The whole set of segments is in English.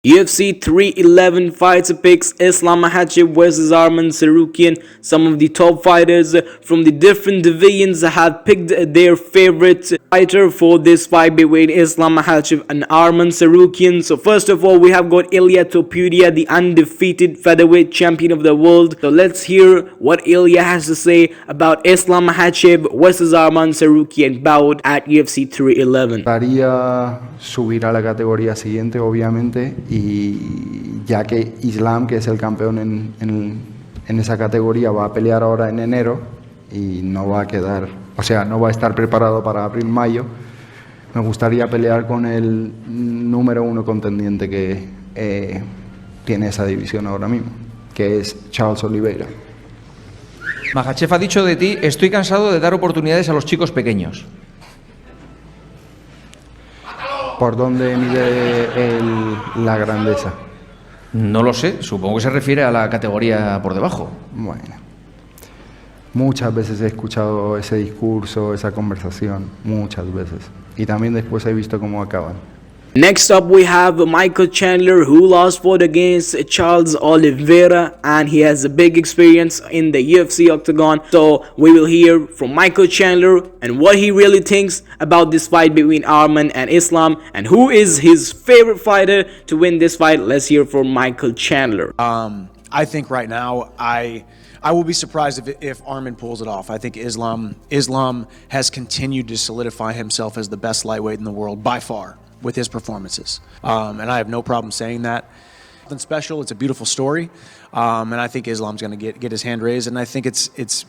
UFC 311 fights picks Islam Makhachev versus Arman Tsarukyan. Some of the top fighters from the different divisions have picked their favorite fighter for this fight between Islam Makhachev and Arman Tsarukyan. So first of all, we have got Topuria, the undefeated featherweight champion of the world. So let's hear what Ilya has to say about Islam Makhachev versus Arman Tsarukyan bout at UFC 311. Haría subir a la categoría siguiente, obviamente, y ya que Islam, que es el campeón en esa categoría, va a pelear ahora en enero y no va a quedar, o sea, no va a estar preparado para abril-mayo, me gustaría pelear con el número uno contendiente que tiene esa división ahora mismo, que es Charles Oliveira. Makhachev ha dicho de ti: estoy cansado de dar oportunidades a los chicos pequeños. ¿Por dónde mide la grandeza? No lo sé, supongo que se refiere a la categoría por debajo. Bueno, muchas veces he escuchado ese discurso, esa conversación, muchas veces. Y también después he visto cómo acaban. Next up, we have Michael Chandler, who lost fought against Charles Oliveira, and he has a big experience in the UFC octagon. So we will hear from Michael Chandler and what he really thinks about this fight between Arman and Islam, and who is his favorite fighter to win this fight. Let's hear from Michael Chandler. I think right now, I will be surprised if Arman pulls it off. I think Islam has continued to solidify himself as the best lightweight in the world by far with his performances, and I have no problem saying that. Something special. It's a beautiful story, and I think Islam's going to get his hand raised. And I think it's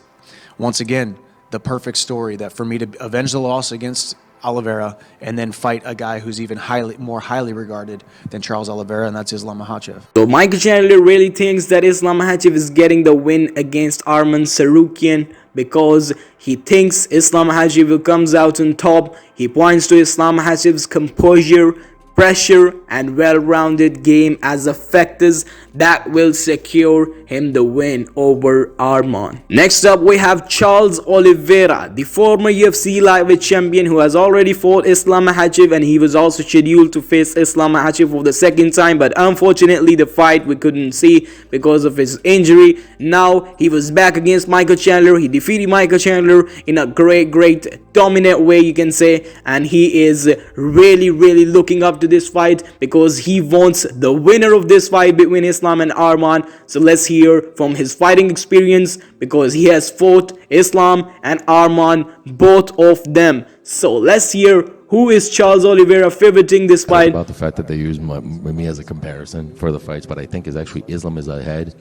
once again the perfect story that for me to avenge the loss against Oliveira and then fight a guy who's even more highly regarded than Charles Oliveira, and that's Islam Makhachev. So Michael Chandler really thinks that Islam Makhachev is getting the win against Arman Tsarukyan because he thinks Islam Makhachev comes out on top. He points to Islam Makhachev's composure, pressure, and well-rounded game as a factors that will secure him the win over Arman. Next up, we have Charles Oliveira, the former UFC lightweight champion who has already fought Islam Makhachev, and he was also scheduled to face Islam Makhachev for the second time, but unfortunately the fight we couldn't see because of his injury. Now he was back against Michael Chandler. He defeated Michael Chandler in a great dominant way, you can say, and he is really looking up to this fight because he wants the winner of this fight between Islam and Arman. So let's hear from his fighting experience because he has fought Islam and Arman, both of them. So let's hear who is Charles Oliveira favoriting this fight. About the fact that they use me as a comparison for the fights, but I think is actually Islam is ahead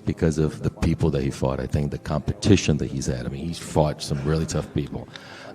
because of the people that he fought. I think the competition that he's had. I mean, he's fought some really tough people.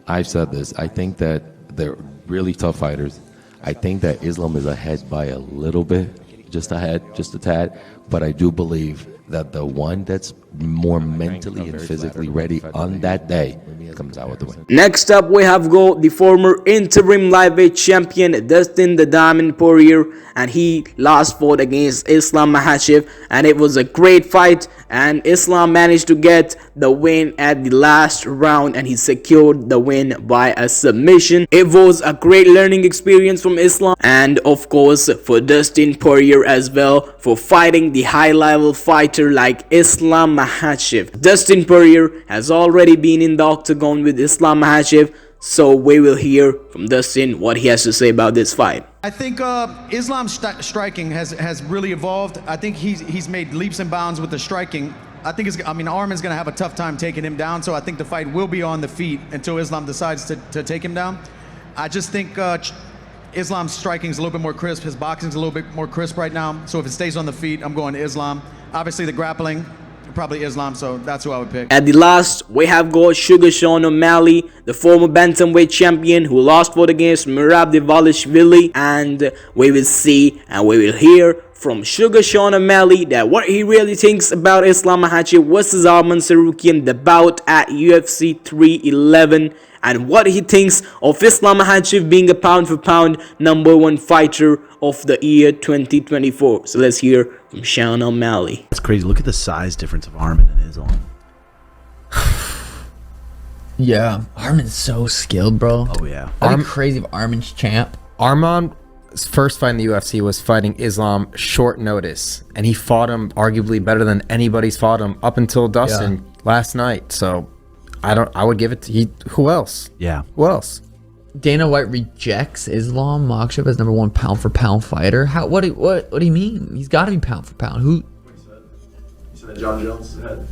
I've said this. I think that they're really tough fighters. I think that Islam is ahead by a little bit, just a tad. But I do believe that the one that's more mentally and physically ready on that day comes out with the win. Next up, we have got the former interim lightweight champion Dustin the Diamond Poirier, and he last fought against Islam Makhachev, and it was a great fight, and Islam managed to get the win at the last round, and he secured the win by a submission. It was a great learning experience from Islam, and of course for Dustin Poirier as well, for fighting the high-level fighter like Islam Makhachev. Dustin Poirier has already been in the octagon with Islam Makhachev, so we will hear from Dustin what he has to say about this fight. I think Islam's striking has really evolved. I think he's made leaps and bounds with the striking. Arman's gonna have a tough time taking him down, so I think the fight will be on the feet until Islam decides to take him down. I just think Islam's striking is a little bit more crisp. His boxing is a little bit more crisp right now. So if it stays on the feet, I'm going to Islam. Obviously the grappling, probably Islam, so that's who I would pick. At the last, we have got Sugar Sean O'Malley, the former bantamweight champion who lost fought against Merab Dvalishvili, and we will see and we will hear from Sugar Sean O'Malley that what he really thinks about Islam Makhachev versus Arman Tsarukyan, the bout at UFC 311, and what he thinks of Islam Makhachev being a pound-for-pound #1 fighter of the year 2024. So let's hear from Sean O'Malley. It's crazy. Look at the size difference of Arman and Islam. Yeah, Arman's so skilled, bro. Oh yeah. That'd be crazy if Arman's champ. Arman first fight in the UFC was fighting Islam short notice, and he fought him arguably better than anybody's fought him up until Dustin last night. So I would give it to who else? Yeah. Who else? Dana White rejects Islam Makhachev as number 1 pound for pound fighter. What do you mean? He's got to be pound for pound. Who? He said that John Jones is ahead.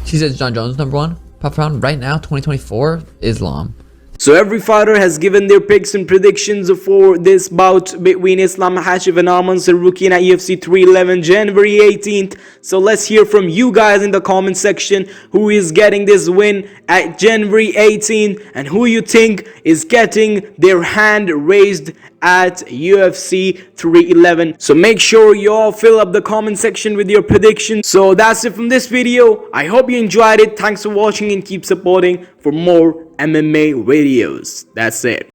She says John Jones number 1 pound for pound right now, 2024. Islam. So every fighter has given their picks and predictions for this bout between Islam Makhachev and Arman Tsarukyan at UFC 311 January 18th. So let's hear from you guys in the comment section who is getting this win at January 18th and who you think is getting their hand raised at UFC 311. So make sure you all fill up the comment section with your predictions. So that's it from this video. I hope you enjoyed it. Thanks for watching and keep supporting for more MMA videos. That's it.